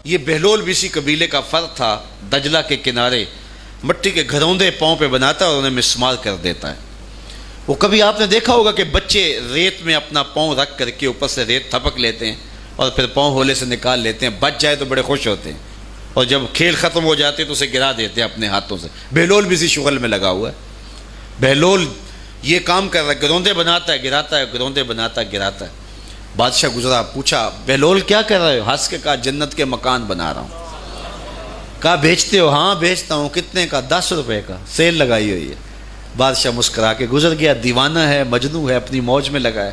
یہ بہلول بھی اسی قبیلے کا فرد تھا، دجلہ کے کنارے مٹی کے گھروندے پاؤں پہ بناتا ہے اور انہیں مسمار کر دیتا ہے۔ وہ کبھی آپ نے دیکھا ہوگا کہ بچے ریت میں اپنا پاؤں رکھ کر کے اوپر سے ریت تھپک لیتے ہیں اور پھر پاؤں ہولے سے نکال لیتے ہیں، بچ جائے تو بڑے خوش ہوتے ہیں، اور جب کھیل ختم ہو جاتے ہیں تو اسے گرا دیتے ہیں اپنے ہاتھوں سے۔ بہلول بھی اسی شغل میں لگا ہوا ہے۔ بہلول یہ کام کر رہا ہے، گروندے بناتا ہے گراتا ہے، گروندے بناتا ہے گراتا ہے۔ بادشاہ گزرا، پوچھا بہلول کیا کر رہے ہو؟ ہنس کے کہا جنت کے مکان بنا رہا ہوں۔ کہا بیچتے ہو؟ ہاں بیچتا ہوں۔ کتنے کا؟ 10 روپے کا، سیل لگائی ہوئی ہے۔ بادشاہ مسکرا کے گزر گیا، دیوانہ ہے، مجنوں ہے، اپنی موج میں لگا ہے۔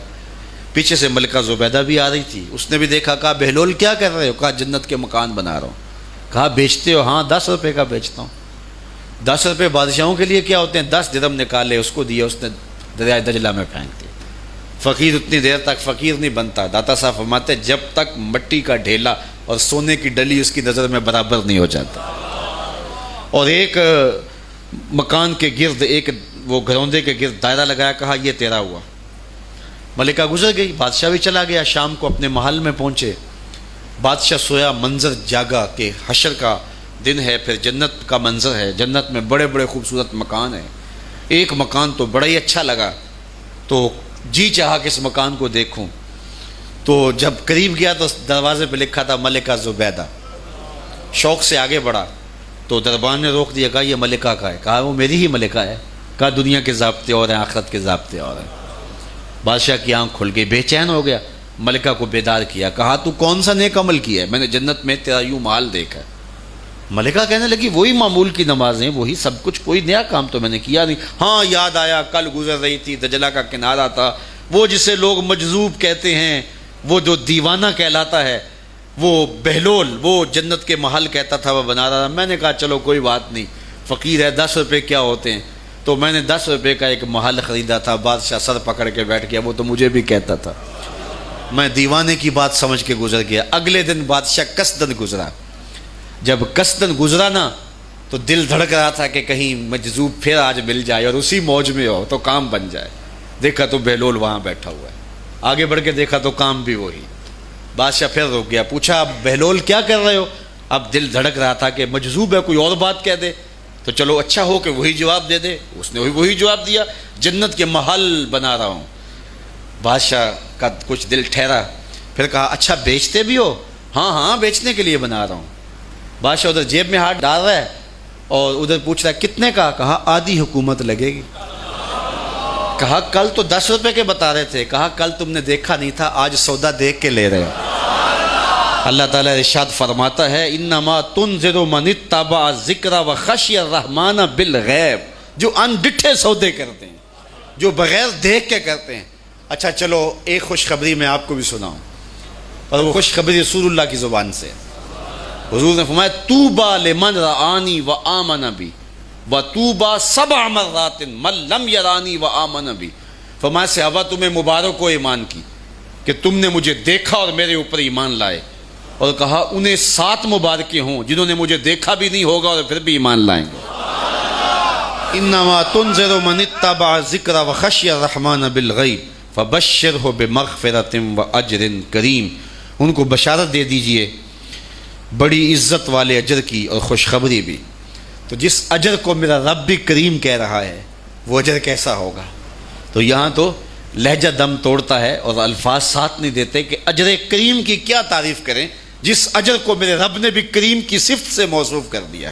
پیچھے سے ملکہ زبیدہ بھی آ رہی تھی، اس نے بھی دیکھا، کہا بہلول کیا کر رہے ہو؟ کہا جنت کے مکان بنا رہا ہوں۔ کہا بیچتے ہو؟ ہاں 10 روپے کا بیچتا ہوں۔ 10 روپے بادشاہوں کے لیے کیا ہوتے ہیں؟ 10 درہم نکالے، اس کو دیا، اس نے دریائے دجلہ میں پھینک دیا۔ فقیر اتنی دیر تک فقیر نہیں بنتا۔ داتا صاحب فرماتے جب تک مٹی کا ڈھیلا اور سونے کی ڈلی اس کی نظر میں برابر نہیں ہو جاتا۔ اور ایک مکان کے گرد، ایک وہ گھروندے کے گرد دائرہ لگایا، کہا یہ تیرا ہوا۔ ملکہ گزر گئی، بادشاہ بھی چلا گیا۔ شام کو اپنے محل میں پہنچے، بادشاہ سویا، منظر جاگا کہ حشر کا دن ہے، پھر جنت کا منظر ہے، جنت میں بڑے بڑے خوبصورت مکان ہیں۔ ایک مکان تو بڑا ہی اچھا لگا، تو جی چاہا کہ اس مکان کو دیکھوں۔ تو جب قریب گیا تو دروازے پہ لکھا تھا ملکہ زبیدہ۔ شوق سے آگے بڑھا تو دربان نے روک دیا، کہا یہ ملکہ کا ہے۔ کہا وہ میری ہی ملکہ ہے۔ کہا دنیا کے ضابطے اور ہیں، آخرت کے ضابطے اور ہیں۔ بادشاہ کی آنکھ کھل گئی، بے چین ہو گیا، ملکہ کو بیدار کیا، کہا تو کون سا نیک عمل کیا ہے؟ میں نے جنت میں تیرا یوں محال دیکھا ہے۔ ملکہ کہنے لگی وہی معمول کی نمازیں، وہی سب کچھ، کوئی نیا کام تو میں نے کیا نہیں۔ ہاں یاد آیا، کل گزر رہی تھی، دجلہ کا کنارہ تھا، وہ جسے لوگ مجذوب کہتے ہیں، وہ جو دیوانہ کہلاتا ہے، وہ بہلول، وہ جنت کے محل کہتا تھا وہ بنا رہا تھا۔ میں نے کہا چلو کوئی بات نہیں، فقیر ہے، 10 روپے کیا ہوتے ہیں، تو میں نے 10 روپے کا ایک محل خریدا تھا۔ بادشاہ سر پکڑ کے بیٹھ گیا، وہ تو مجھے بھی کہتا تھا۔ میں دیوانے کی بات سمجھ کے گزر گیا۔ اگلے دن بادشاہ قصدن گزرا۔ جب قصدن گزرا نا تو دل دھڑک رہا تھا کہ کہیں مجذوب پھر آج مل جائے اور اسی موج میں ہو تو کام بن جائے۔ دیکھا تو بہلول وہاں بیٹھا ہوا ہے، آگے بڑھ کے دیکھا تو کام بھی وہی۔ بادشاہ پھر رک گیا، پوچھا بہلول کیا کر رہے ہو؟ اب دل دھڑک رہا تھا کہ مجذوب ہے، کوئی اور بات کہہ دے تو چلو اچھا ہو کہ وہی جواب دے دے۔ اس نے وہی جواب دیا، جنت کے محل بنا رہا ہوں۔ بادشاہ کا کچھ دل ٹھہرا، پھر کہا اچھا بیچتے بھی ہو؟ ہاں ہاں بیچنے کے لیے بنا رہا ہوں۔ بادشاہ ادھر جیب میں ہاتھ ڈال رہا ہے اور ادھر پوچھ رہا ہے کتنے کا؟ کہا آدھی حکومت لگے گی۔ کہا کل تو 10 روپے کے بتا رہے تھے۔ کہا کل تم نے دیکھا نہیں تھا، آج سودا دیکھ کے لے رہے ہو۔ اللہ تعالیٰ ارشاد فرماتا ہے انما تنذر من اتبع ذکر وخشی الرحمن بالغیب، جو ان ڈٹھے سودے کرتے ہیں، جو بغیر دیکھ کے کرتے ہیں۔ اچھا چلو ایک خوشخبری میں آپ کو بھی سناؤں، اور وہ خوشخبری رسول اللہ کی زبان سے۔ حضور نے فرمایا طوبی لمن رآنی وآمن بی وطوبی 7 مرات من لم یرانی وآمن بی۔ فرمایا صحابہ تمہیں مبارک ہو ایمان کی کہ تم نے مجھے دیکھا اور میرے اوپر ایمان لائے، اور کہا انہیں 7 مبارکیں ہوں جنہوں نے مجھے دیکھا بھی نہیں ہوگا اور پھر بھی ایمان لائیں گے۔ انما تنذر من اتبع ذکر وخشی الرحمن بالغیب فبشرہ بمغفرۃ واجر کریم۔ ان کو بشارت دے دیجئے بڑی عزت والے اجر کی اور خوشخبری بھی۔ تو جس اجر کو میرا رب بھی کریم کہہ رہا ہے وہ اجر کیسا ہوگا؟ تو یہاں تو لہجہ دم توڑتا ہے اور الفاظ ساتھ نہیں دیتے کہ اجر کریم کی کیا تعریف کریں جس اجر کو میرے رب نے بھی کریم کی صفت سے موصوف کر دیا۔